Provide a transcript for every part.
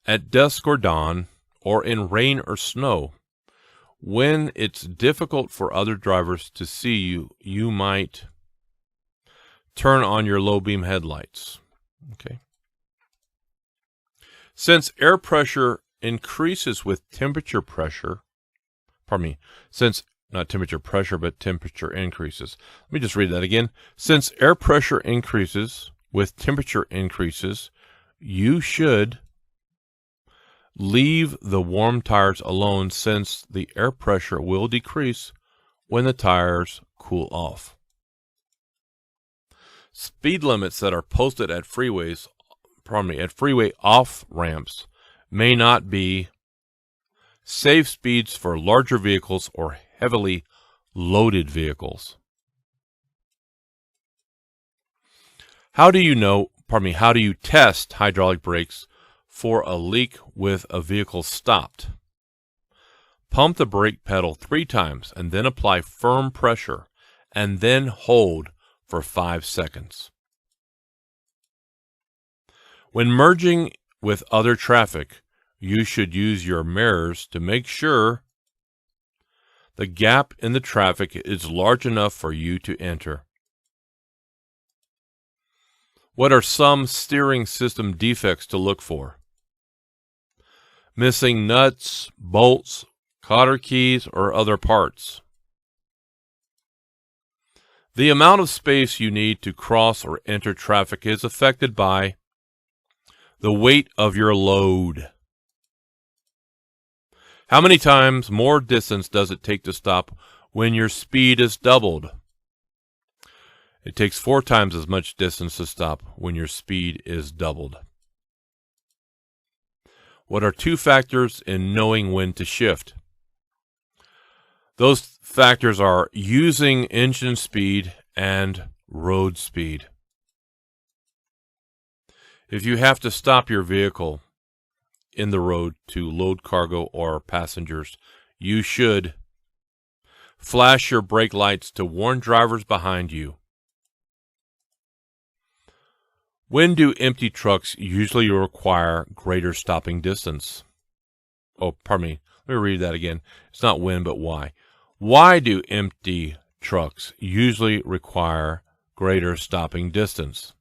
at dusk or dawn, or in rain or snow. When it's difficult for other drivers to see you, you might turn on your low beam headlights. Okay. Since air pressure increases with temperature pressure, since not temperature pressure, but temperature increases. Let me just read that again. Since air pressure increases with temperature increases, you should leave the warm tires alone, since the air pressure will decrease when the tires cool off. Speed limits that are posted at freeway off-ramps may not be safe speeds for larger vehicles or heavily loaded vehicles. How do you test hydraulic brakes for a leak with a vehicle stopped? Pump the brake pedal 3 times and then apply firm pressure and then hold for 5 seconds. When merging with other traffic, you should use your mirrors to make sure the gap in the traffic is large enough for you to enter. What are some steering system defects to look for? Missing nuts, bolts, cotter keys, or other parts. The amount of space you need to cross or enter traffic is affected by the weight of your load. How many times more distance does it take to stop when your speed is doubled? It takes 4 times as much distance to stop when your speed is doubled. What are 2 factors in knowing when to shift? Those factors are using engine speed and road speed. If you have to stop your vehicle in the road to load cargo or passengers, you should flash your brake lights to warn drivers behind you. When do empty trucks usually require greater stopping distance? Let me read that again. It's not when, but why. Why do empty trucks usually require greater stopping distance?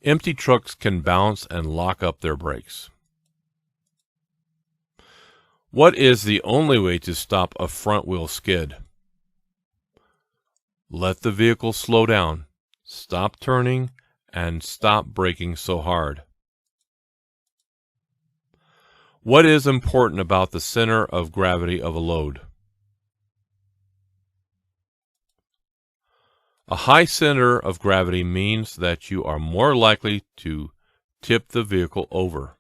Empty trucks can balance and lock up their brakes. What is the only way to stop a front wheel skid? Let the vehicle slow down, stop turning, and stop braking so hard. What is important about the center of gravity of a load? A high center of gravity means that you are more likely to tip the vehicle over.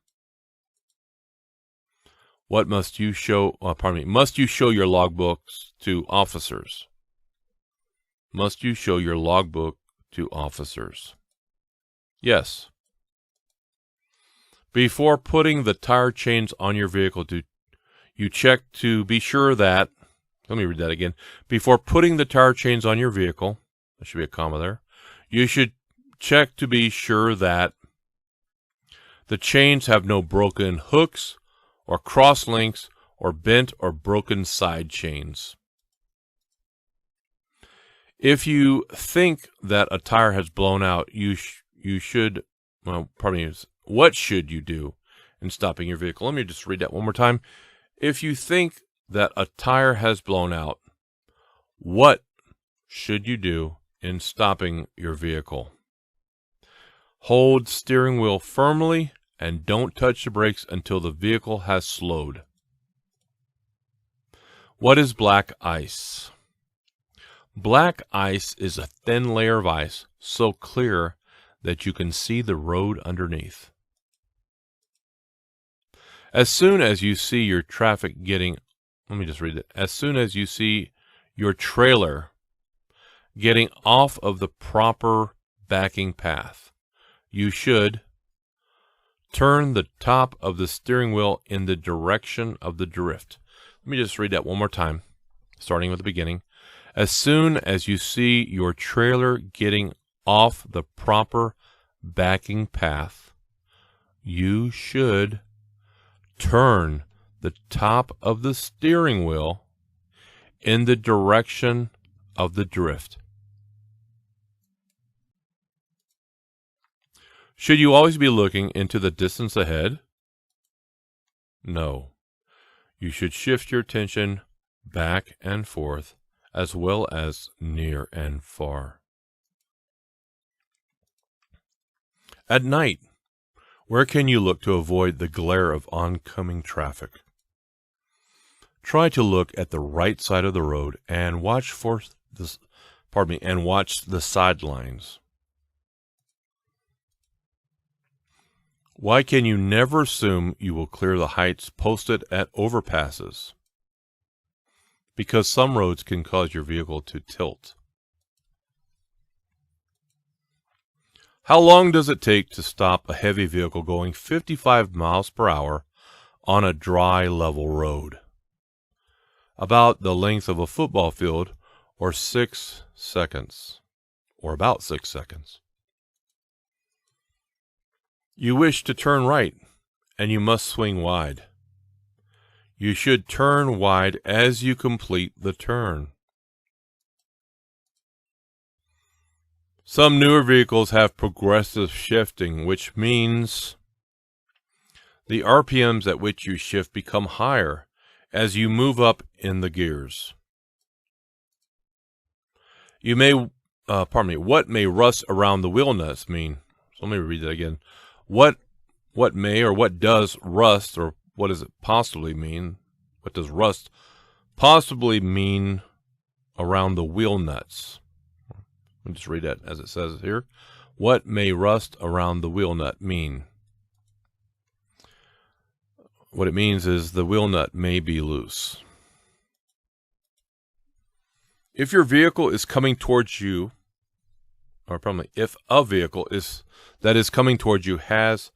What must you show? Must you show your logbooks to officers? Must you show your logbook to officers? Yes. Before putting the tire chains on your vehicle, you check to be sure that, let me read that again. Before putting the tire chains on your vehicle, there should be a comma there, you should check to be sure that the chains have no broken hooks or cross links or bent or broken side chains. If you think that a tire has blown out, what should you do in stopping your vehicle? Let me just read that one more time. If you think that a tire has blown out, what should you do in stopping your vehicle? Hold steering wheel firmly and don't touch the brakes until the vehicle has slowed. What is black ice? Black ice is a thin layer of ice, so clear that you can see the road underneath. As soon as you see your traffic getting, as soon as you see your trailer getting off of the proper backing path, you should turn the top of the steering wheel in the direction of the drift. Let me just read that one more time, starting with the beginning. As soon as you see your trailer getting off the proper backing path, you should turn the top of the steering wheel in the direction of the drift. Should you always be looking into the distance ahead? No. You should shift your attention back and forth as well as near and far. At night, where can you look to avoid the glare of oncoming traffic? Try to look at the right side of the road and watch the sidelines. Why can you never assume you will clear the heights posted at overpasses? Because some roads can cause your vehicle to tilt. How long does it take to stop a heavy vehicle going 55 miles per hour on a dry, level road? About the length of a football field, or 6 seconds, or about 6 seconds. You wish to turn right, and you must swing wide. You should turn wide as you complete the turn. Some newer vehicles have progressive shifting, which means the RPMs at which you shift become higher as you move up in the gears. What may rust around the wheel nuts mean? So let me read that again. What does rust, or what does it possibly mean? What does rust possibly mean around the wheel nuts? Let me just read that as it says here. What may rust around the wheel nut mean? What it means is the wheel nut may be loose. If your vehicle is coming towards you, or probably if a vehicle that is coming towards you has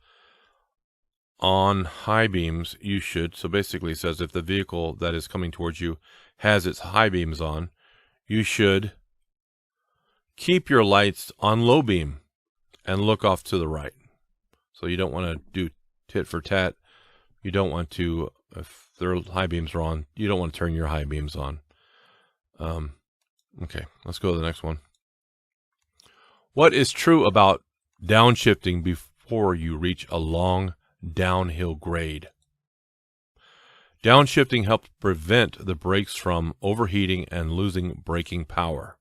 on high beams, you should, so basically it says if the vehicle that is coming towards you has its high beams on, you should keep your lights on low beam and look off to the right. So you don't want to do tit for tat. You don't want to, if their high beams are on, you don't want to turn your high beams on. Okay, let's go to the next one. What is true about downshifting before you reach a long downhill grade? Downshifting helps prevent the brakes from overheating and losing braking power.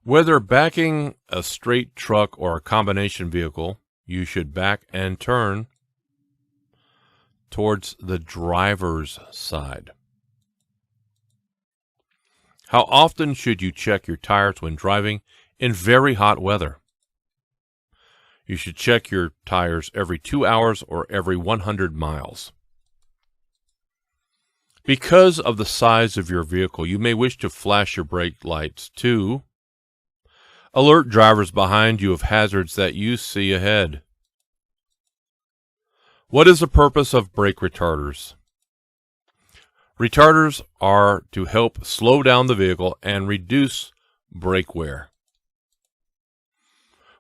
Whether backing a straight truck or a combination vehicle, you should back and turn towards the driver's side. How often should you check your tires when driving in very hot weather? You should check your tires every 2 hours or every 100 miles. Because of the size of your vehicle, you may wish to flash your brake lights to alert drivers behind you of hazards that you see ahead. What is the purpose of brake retarders? Retarders are to help slow down the vehicle and reduce brake wear.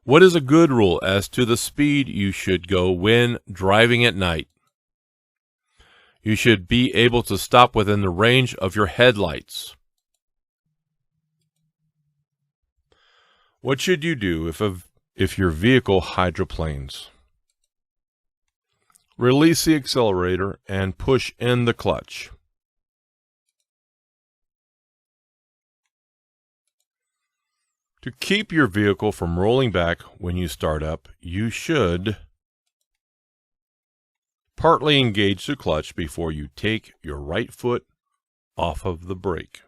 What is a good rule as to the speed you should go when driving at night? You should be able to stop within the range of your headlights. What should you do if your vehicle hydroplanes? Release the accelerator and push in the clutch. To keep your vehicle from rolling back when you start up, you should partly engage the clutch before you take your right foot off of the brake.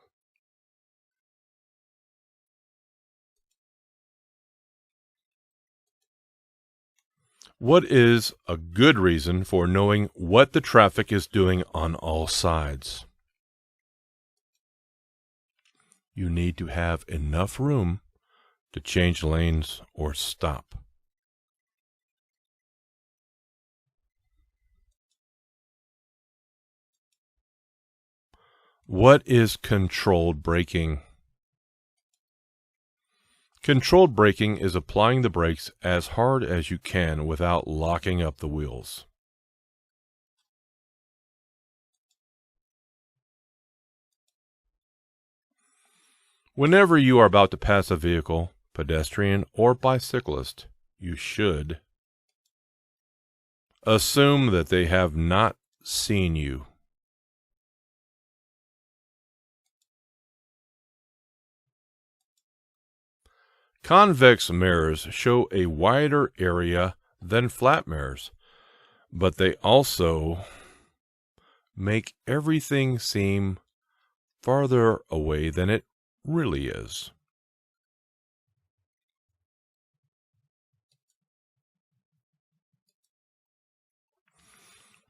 What is a good reason for knowing what the traffic is doing on all sides? You need to have enough room to change lanes or stop. What is controlled braking? Controlled braking is applying the brakes as hard as you can without locking up the wheels. Whenever you are about to pass a vehicle, pedestrian or bicyclist, you should assume that they have not seen you. Convex mirrors show a wider area than flat mirrors, but they also make everything seem farther away than it really is.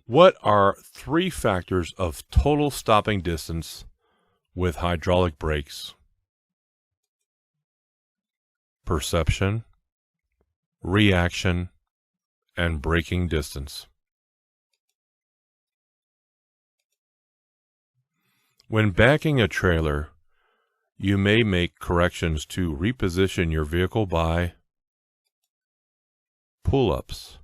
What are 3 factors of total stopping distance with hydraulic brakes? Perception, reaction, and braking distance. When backing a trailer, you may make corrections to reposition your vehicle by pull-ups,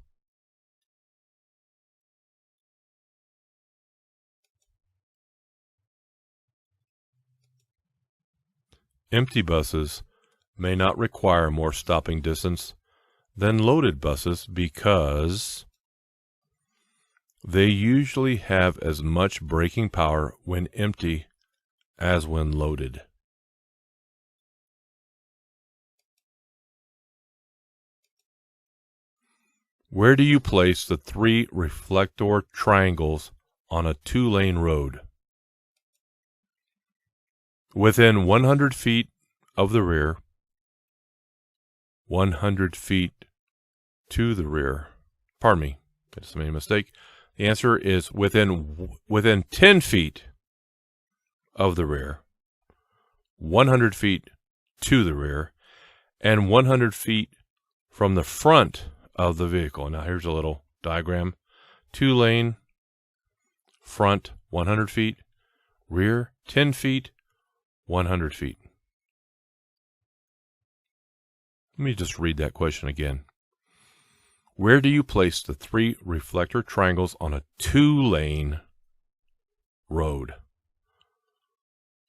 empty buses may not require more stopping distance than loaded buses because they usually have as much braking power when empty as when loaded. Where do you place the 3 reflector triangles on a 2-lane road? Within 100 feet of the rear, 100 feet to the rear. Pardon me, I just made a mistake. The answer is within 10 feet of the rear, 100 feet to the rear, and 100 feet from the front of the vehicle. Now here's a little diagram. 2-lane, front 100 feet, rear 10 feet, 100 feet. Let me just read that question again. Where do you place the 3 reflector triangles on a 2-lane road?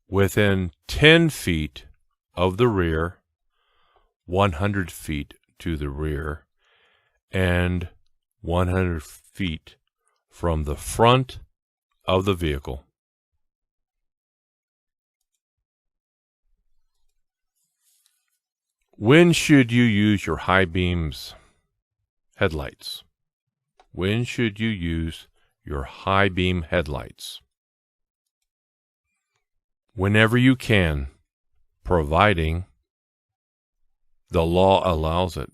Within 10 feet of the rear, 100 feet to the rear, and 100 feet from the front of the vehicle. When should you use your high beams headlights? When should you use your high beam headlights? Whenever you can, providing the law allows it.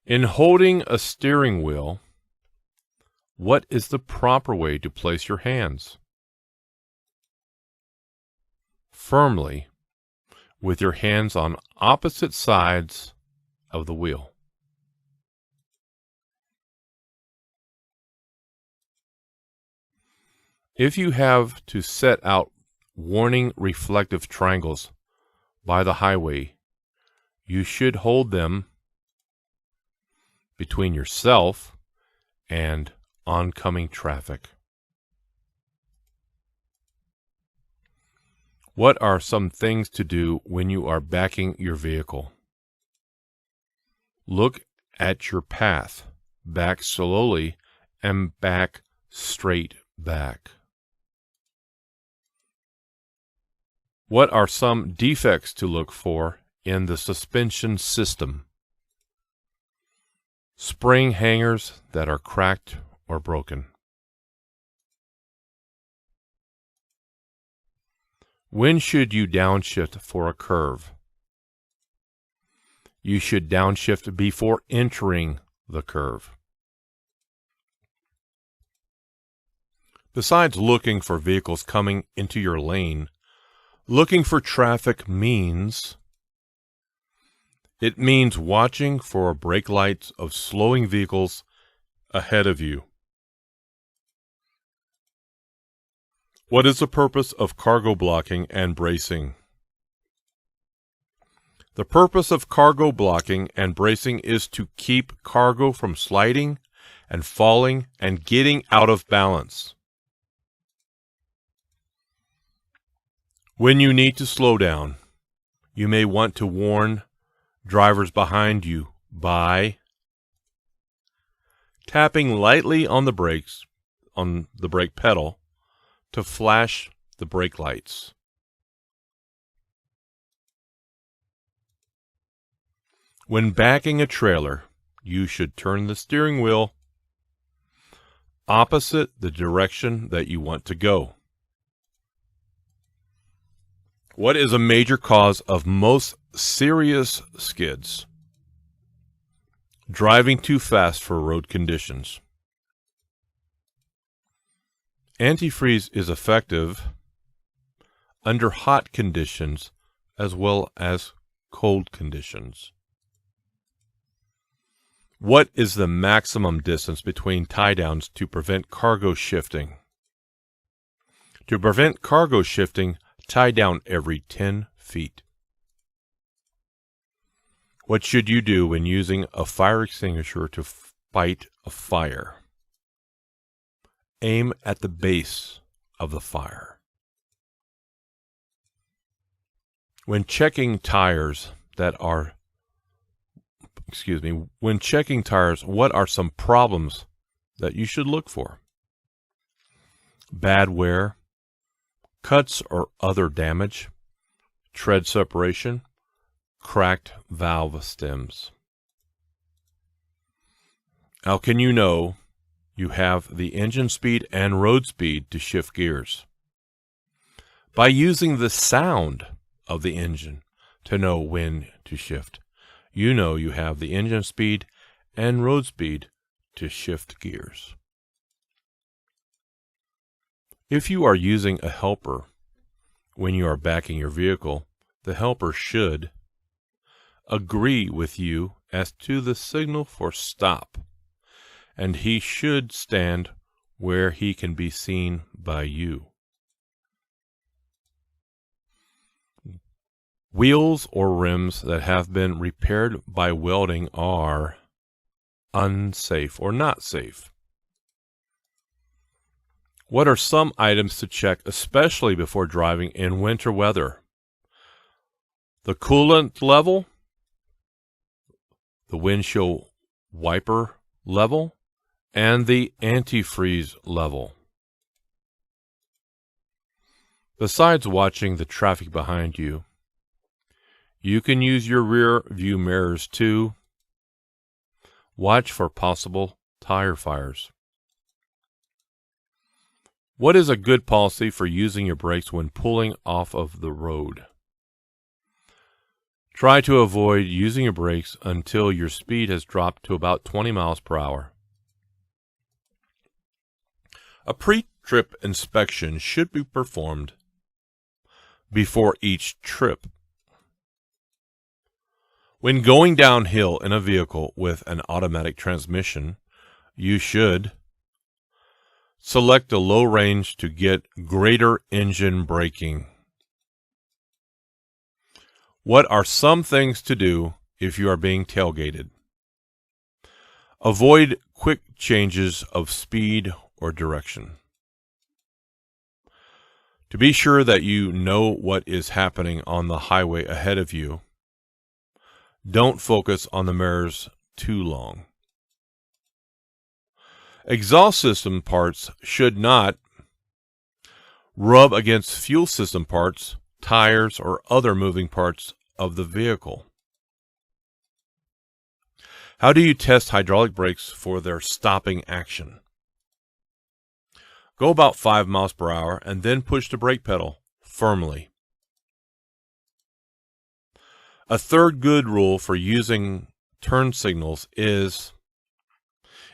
In holding a steering wheel, what is the proper way to place your hands? Firmly, with your hands on opposite sides of the wheel. If you have to set out warning reflective triangles by the highway, you should hold them between yourself and oncoming traffic. What are some things to do when you are backing your vehicle? Look at your path, back slowly, and back straight back. What are some defects to look for in the suspension system? Spring hangers that are cracked or broken. When should you downshift for a curve? You should downshift before entering the curve. Besides looking for vehicles coming into your lane, looking for traffic means watching for brake lights of slowing vehicles ahead of you. What is the purpose of cargo blocking and bracing? The purpose of cargo blocking and bracing is to keep cargo from sliding and falling and getting out of balance. When you need to slow down, you may want to warn drivers behind you by tapping lightly on the brakes, on the brake pedal, to flash the brake lights. When backing a trailer, you should turn the steering wheel opposite the direction that you want to go. What is a major cause of most serious skids? Driving too fast for road conditions. Antifreeze is effective under hot conditions as well as cold conditions. What is the maximum distance between tie-downs to prevent cargo shifting? To prevent cargo shifting, tie down every 10 feet. What should you do when using a fire extinguisher to fight a fire? Aim at the base of the fire. When checking tires, what are some problems that you should look for? Bad wear, cuts or other damage, tread separation, cracked valve stems. How can you know you have the engine speed and road speed to shift gears? By using the sound of the engine to know when to shift. You know you have the engine speed and road speed to shift gears. If you are using a helper when you are backing your vehicle, the helper should agree with you as to the signal for stop, and he should stand where he can be seen by you. Wheels or rims that have been repaired by welding are unsafe or not safe. What are some items to check, especially before driving in winter weather? The coolant level, the windshield wiper level, and the antifreeze level. Besides watching the traffic behind you, you can use your rear view mirrors to watch for possible tire fires. What is a good policy for using your brakes when pulling off of the road? Try to avoid using your brakes until your speed has dropped to about 20 miles per hour. A pre-trip inspection should be performed before each trip. When going downhill in a vehicle with an automatic transmission, you should select a low range to get greater engine braking. What are some things to do if you are being tailgated? Avoid quick changes of speed or direction. To be sure that you know what is happening on the highway ahead of you, don't focus on the mirrors too long. Exhaust system parts should not rub against fuel system parts, tires, or other moving parts of the vehicle. How do you test hydraulic brakes for their stopping action? Go about 5 miles per hour and then push the brake pedal firmly. A third good rule for using turn signals is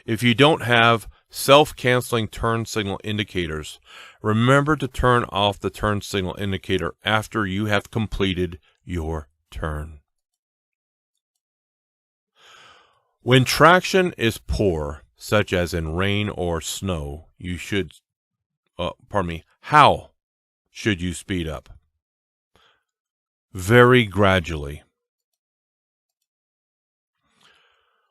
if you don't have self-canceling turn signal indicators, remember to turn off the turn signal indicator after you have completed your turn. When traction is poor, such as in rain or snow, you should how should you speed up? Very gradually.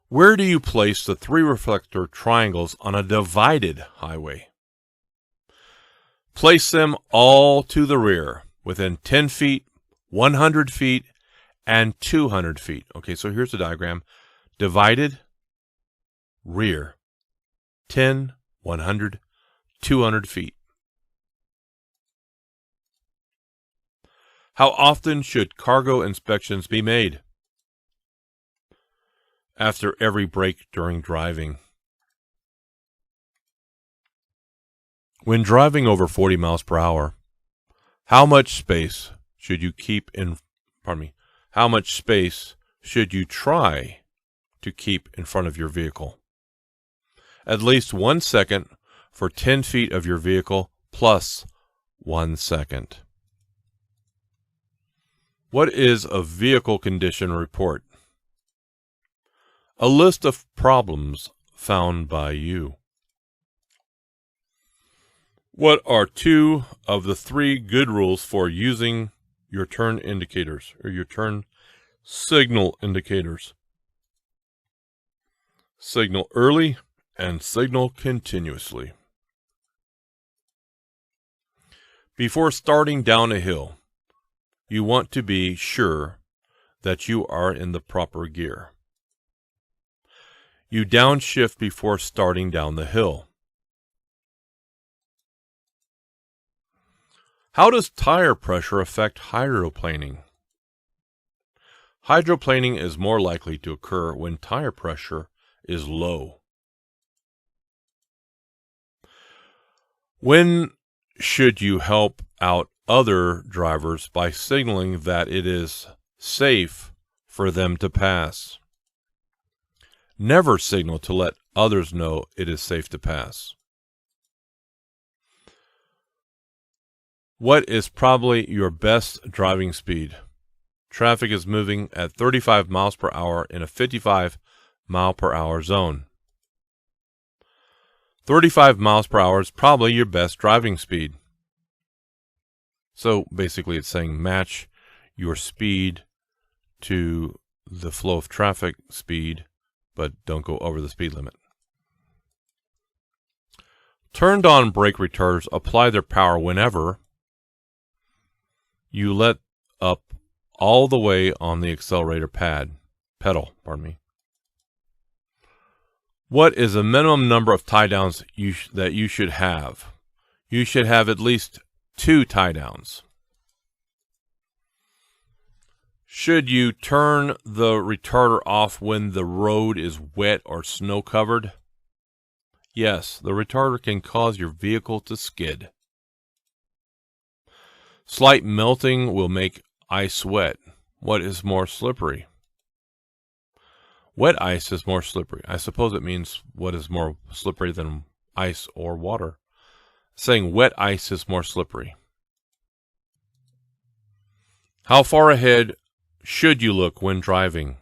Where do you place the 3 reflector triangles on a divided highway? Place them all to the rear, within 10 feet, 100 feet, and 200 feet. Okay, so here's the diagram. Divided, rear, 10, 100, 200 feet. How often should cargo inspections be made? After every break during driving. When driving over 40 miles per hour, how much space should you how much space should you try to keep in front of your vehicle? At least 1 second for 10 feet of your vehicle plus 1 second. What is a vehicle condition report? A list of problems found by you. What are 2 of the 3 good rules for using your turn indicators or your turn signal indicators? Signal early and signal continuously. Before starting down a hill, you want to be sure that you are in the proper gear. You downshift before starting down the hill. How does tire pressure affect hydroplaning? Hydroplaning is more likely to occur when tire pressure is low. When should you help out other drivers by signaling that it is safe for them to pass? Never signal to let others know it is safe to pass. What is probably your best driving speed? Traffic is moving at 35 miles per hour in a 55 mile per hour zone. 35 miles per hour is probably your best driving speed. So basically it's saying match your speed to the flow of traffic speed, but don't go over the speed limit. Turned on brake retarders apply their power whenever you let up all the way on the accelerator pedal. What is the minimum number of tie downs that you should have? You should have at least 2 tie downs. Should you turn the retarder off when the road is wet or snow covered? Yes, the retarder can cause your vehicle to skid. Slight melting will make ice wet. What is more slippery? Wet ice is more slippery. I suppose it means what is more slippery than ice or water. Saying wet ice is more slippery. How far ahead should you look when driving?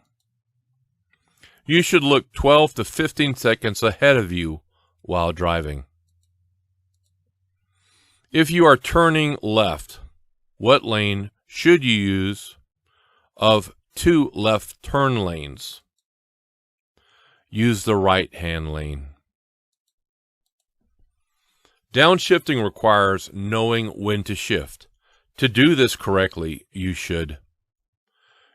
You should look 12 to 15 seconds ahead of you while driving. If you are turning left, what lane should you use of 2 left turn lanes? Use the right-hand lane. Downshifting requires knowing when to shift. To do this correctly, you should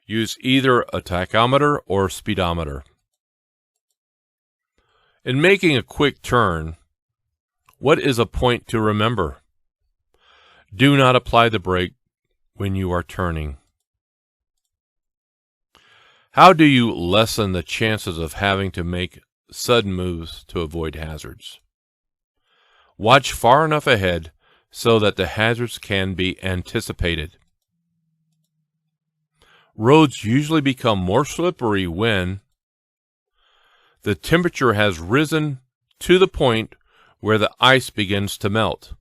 use either a tachometer or speedometer. In making a quick turn, what is a point to remember? Do not apply the brake when you are turning. How do you lessen the chances of having to make sudden moves to avoid hazards? Watch far enough ahead so that the hazards can be anticipated. Roads usually become more slippery when the temperature has risen to the point where the ice begins to melt.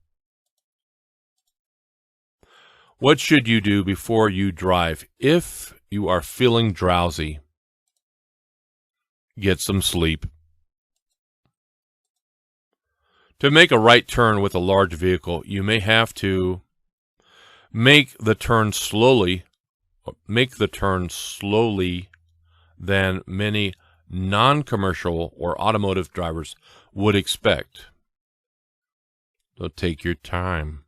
What should you do before you drive if you are feeling drowsy? Get some sleep. To make a right turn with a large vehicle, you may have to make the turn slowly than many non-commercial or automotive drivers would expect. So take your time.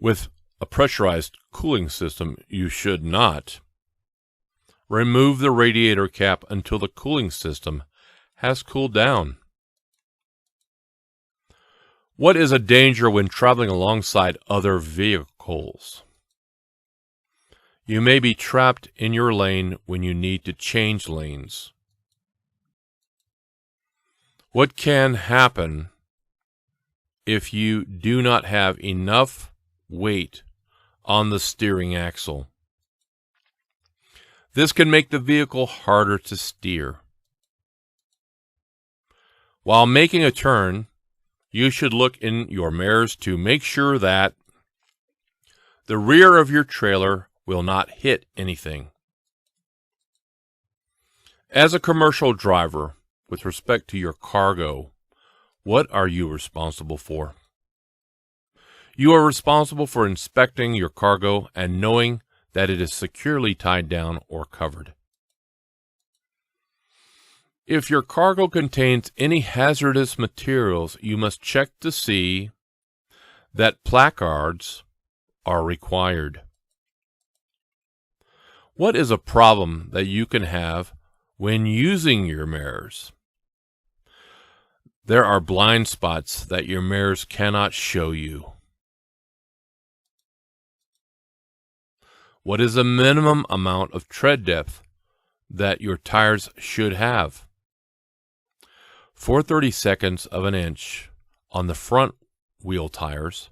With a pressurized cooling system, you should not remove the radiator cap until the cooling system has cooled down. What is a danger when traveling alongside other vehicles? You may be trapped in your lane when you need to change lanes. What can happen if you do not have enough weight on the steering axle? This can make the vehicle harder to steer. While making a turn, you should look in your mirrors to make sure that the rear of your trailer will not hit anything. As a commercial driver, with respect to your cargo, what are you responsible for? You are responsible for inspecting your cargo and knowing that it is securely tied down or covered. If your cargo contains any hazardous materials, you must check to see that placards are required. What is a problem that you can have when using your mirrors? There are blind spots that your mirrors cannot show you. What is the minimum amount of tread depth that your tires should have? 4/32 of an inch on the front wheel tires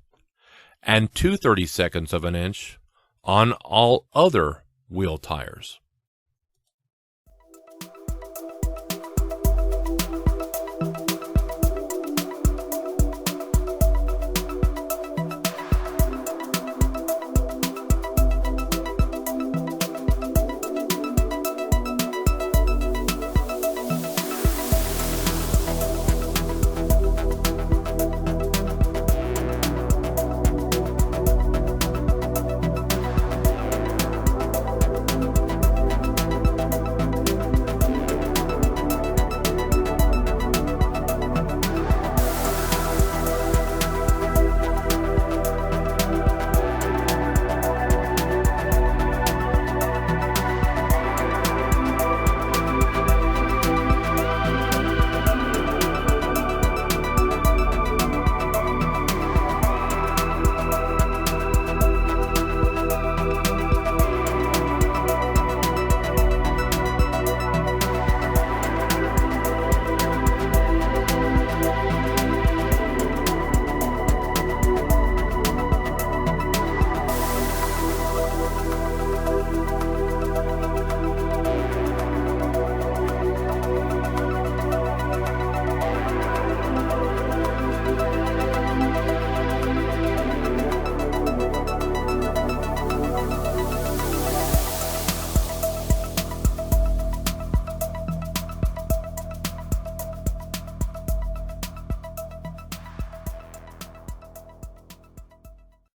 and 2/32 of an inch on all other wheel tires.